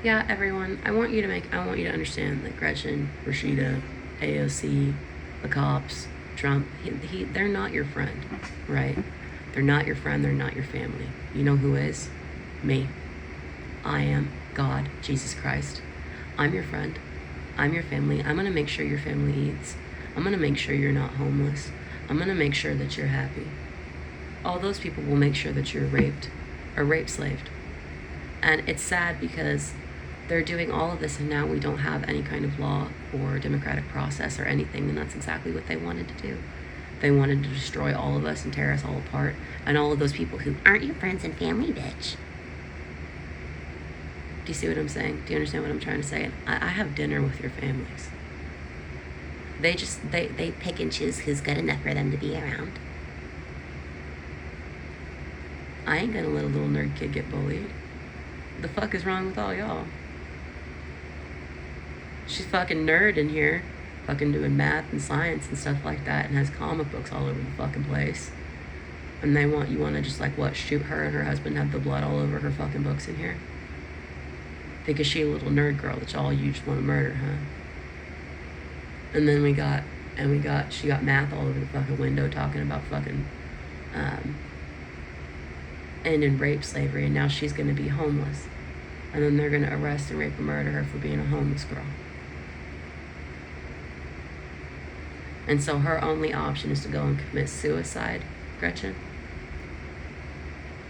Yeah, everyone, I want you to understand that Gretchen, Rashida, AOC, the cops, Trump, they're not your friend, right? They're not your friend, they're not your family. You know who is? Me. I am God, Jesus Christ. I'm your friend. I'm your family. I'm going to make sure your family eats. I'm going to make sure you're not homeless. I'm going to make sure that you're happy. All those people will make sure that you're raped or rape slaved. And it's sad because they're doing all of this and now we don't have any kind of law or democratic process or anything, and that's exactly what they wanted to do. They wanted to destroy all of us and tear us all apart, and all of those people who aren't your friends and family, bitch. Do you see what I'm saying? Do you understand what I'm trying to say? I have dinner with your families. They pick and choose who's good enough for them to be around. I ain't gonna let a little nerd kid get bullied. The fuck is wrong with all y'all? She's fucking nerd in here, fucking doing math and science and stuff like that, and has comic books all over the fucking place. And you want to just like what, shoot her and her husband, have the blood all over her fucking books in here? Because she a little nerd girl that y'all you just want to murder, huh? And then she got math all over the fucking window talking about fucking ending rape slavery, and now she's gonna be homeless. And then they're gonna arrest and rape and murder her for being a homeless girl. And so her only option is to go and commit suicide, Gretchen.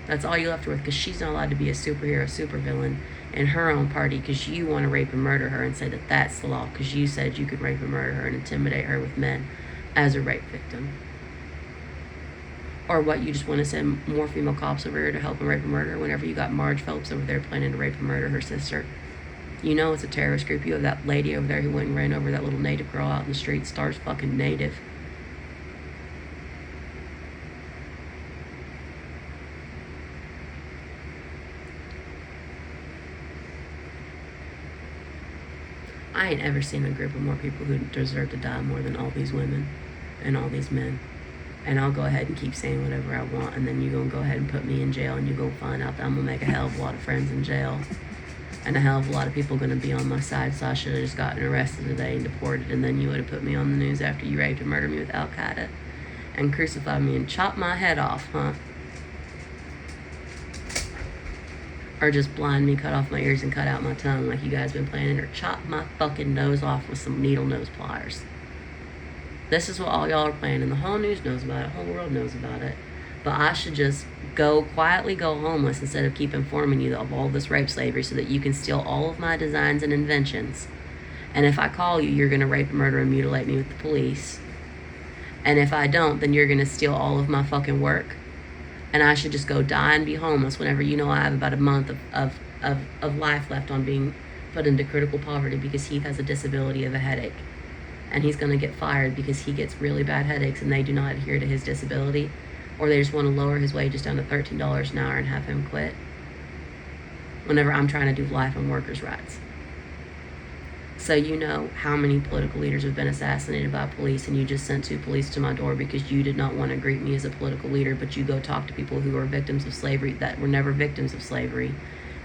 That's all you left her with, because she's not allowed to be a superhero, supervillain in her own party, because you want to rape and murder her and say that that's the law, because you said you could rape and murder her and intimidate her with men as a rape victim. Or what, you just want to send more female cops over here to help and rape and murder her whenever you got Marge Phelps over there planning to rape and murder her sister? You know it's a terrorist group. You have that lady over there who went and ran over that little native girl out in the street. Star's fucking native. I ain't ever seen a group of more people who deserve to die more than all these women and all these men. And I'll go ahead and keep saying whatever I want, and then you're going to go ahead and put me in jail, and you're going to find out that I'm going to make a hell of a lot of friends in jail. And a hell of a lot of people going to be on my side, so I should have just gotten arrested today and deported, and then you would have put me on the news after you raped and murdered me with Al-Qaeda and crucified me and chopped my head off, huh? Or just blind me, cut off my ears, and cut out my tongue like you guys been planning, or chop my fucking nose off with some needle nose pliers. This is what all y'all are planning. The whole news knows about it. The whole world knows about it. But I should just quietly go homeless instead of keep informing you of all this rape slavery so that you can steal all of my designs and inventions. And if I call you, you're going to rape and murder and mutilate me with the police. And if I don't, then you're going to steal all of my fucking work. And I should just go die and be homeless whenever you know I have about a month of life left on being put into critical poverty because Heath has a disability of a headache. And he's going to get fired because he gets really bad headaches and they do not adhere to his disability. Or they just want to lower his wages down to $13 an hour and have him quit. Whenever I'm trying to do life and workers' rights. So you know how many political leaders have been assassinated by police, and you just sent 2 police to my door because you did not want to greet me as a political leader, but you go talk to people who are victims of slavery that were never victims of slavery.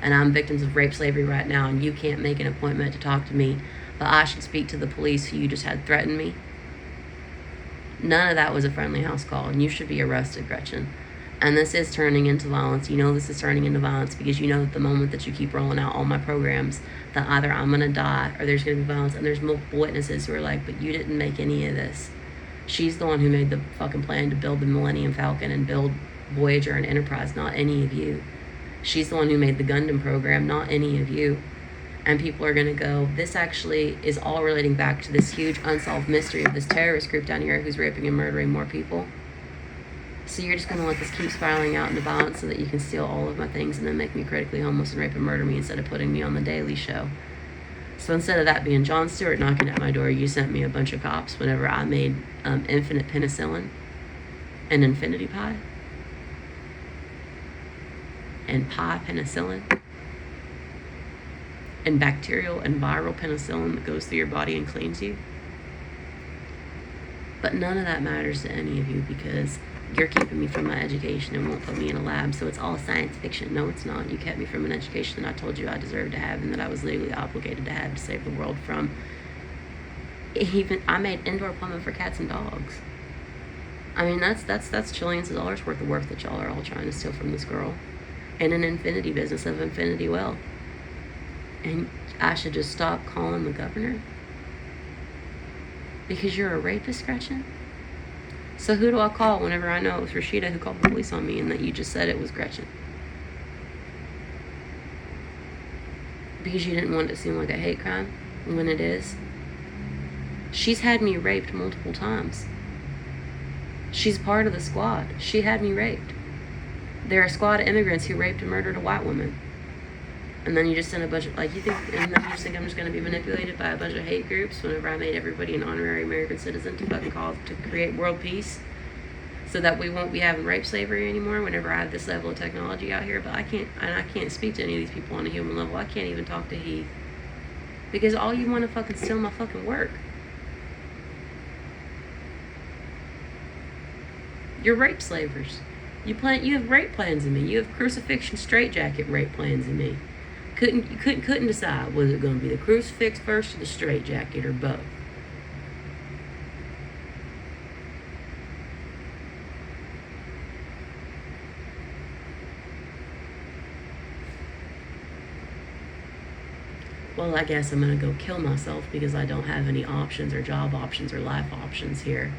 And I'm victims of rape slavery right now, and you can't make an appointment to talk to me, but I should speak to the police who you just had threaten me. None of that was a friendly house call, and you should be arrested, Gretchen. And this is turning into violence. You know this is turning into violence because you know that the moment that you keep rolling out all my programs, that either I'm going to die or there's going to be violence. And there's multiple witnesses who are like, but you didn't make any of this. She's the one who made the fucking plan to build the Millennium Falcon and build Voyager and Enterprise, not any of you. She's the one who made the Gundam program, not any of you. And people are going to go, this actually is all relating back to this huge unsolved mystery of this terrorist group down here who's raping and murdering more people. So you're just going to let this keep spiraling out into violence so that you can steal all of my things and then make me critically homeless and rape and murder me instead of putting me on the Daily Show. So instead of that being Jon Stewart knocking at my door, you sent me a bunch of cops whenever I made infinite penicillin and infinity pie and pie penicillin and bacterial and viral penicillin that goes through your body and cleans you. But none of that matters to any of you because You're keeping me from my education and won't put me in a lab, so it's all science fiction. No, it's not. You kept me from an education that I told you I deserved to have and that I was legally obligated to have to save the world from. Even I made indoor plumbing for cats and dogs. I mean, that's trillions of dollars worth of work that y'all are all trying to steal from this girl, and an infinity business of infinity wealth. And I should just stop calling the governor because you're a rapist, Gretchen. So who do I call whenever I know it was Rashida who called the police on me and that you just said it was Gretchen? Because you didn't want it to seem like a hate crime when it is. She's had me raped multiple times. She's part of the squad. She had me raped. There are a squad of immigrants who raped and murdered a white woman. And then you just send a bunch of, like, and then you just think I'm just going to be manipulated by a bunch of hate groups whenever I made everybody an honorary American citizen to fucking call to create world peace so that we won't be having rape slavery anymore whenever I have this level of technology out here. But I can't speak to any of these people on a human level. I can't even talk to Heath because all you want to fucking steal my fucking work. You're rape slavers. You have rape plans in me. You have crucifixion straitjacket rape plans in me. Couldn't decide, was it going to be the crucifix first or the straitjacket or both? Well, I guess I'm going to go kill myself because I don't have any options or job options or life options here.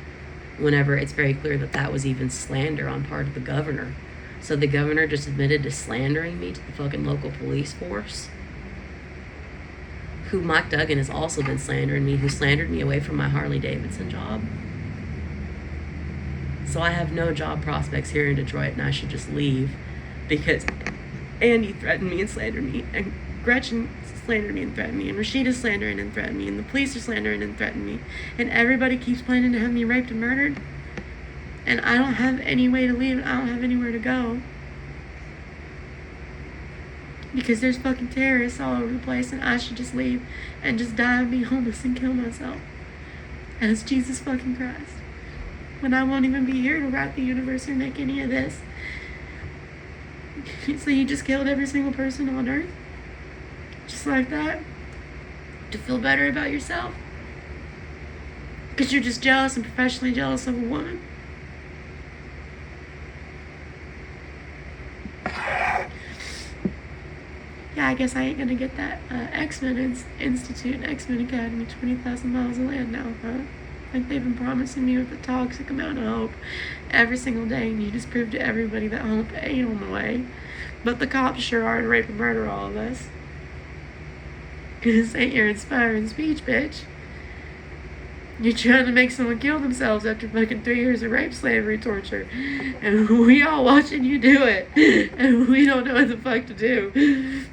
Whenever it's very clear that that was even slander on part of the governor. So the governor just admitted to slandering me to the fucking local police force, who Mike Duggan has also been slandering me, who slandered me away from my Harley Davidson job. So I have no job prospects here in Detroit, and I should just leave because Andy threatened me and slandered me, and Gretchen slandered me and threatened me, and Rashida's slandering and threatened me, and the police are slandering and threatened me, and everybody keeps planning to have me raped and murdered. And I don't have any way to leave, and I don't have anywhere to go. Because there's fucking terrorists all over the place, and I should just leave and just die and be homeless and kill myself. As Jesus fucking Christ. When I won't even be here to rock the universe or make any of this. So you just killed every single person on earth? Just like that? To feel better about yourself? Because you're just jealous and professionally jealous of a woman? Yeah, I guess I ain't gonna get that X-Men Institute, X-Men Academy, 20,000 miles of land now, huh? Like they've been promising me with a toxic amount of hope every single day, and you just proved to everybody that hope ain't on the way. But the cops sure are to rape and murder all of us. This ain't your inspiring speech, bitch. You're trying to make someone kill themselves after fucking 3 years of rape, slavery, torture. And we all watching you do it. And we don't know what the fuck to do.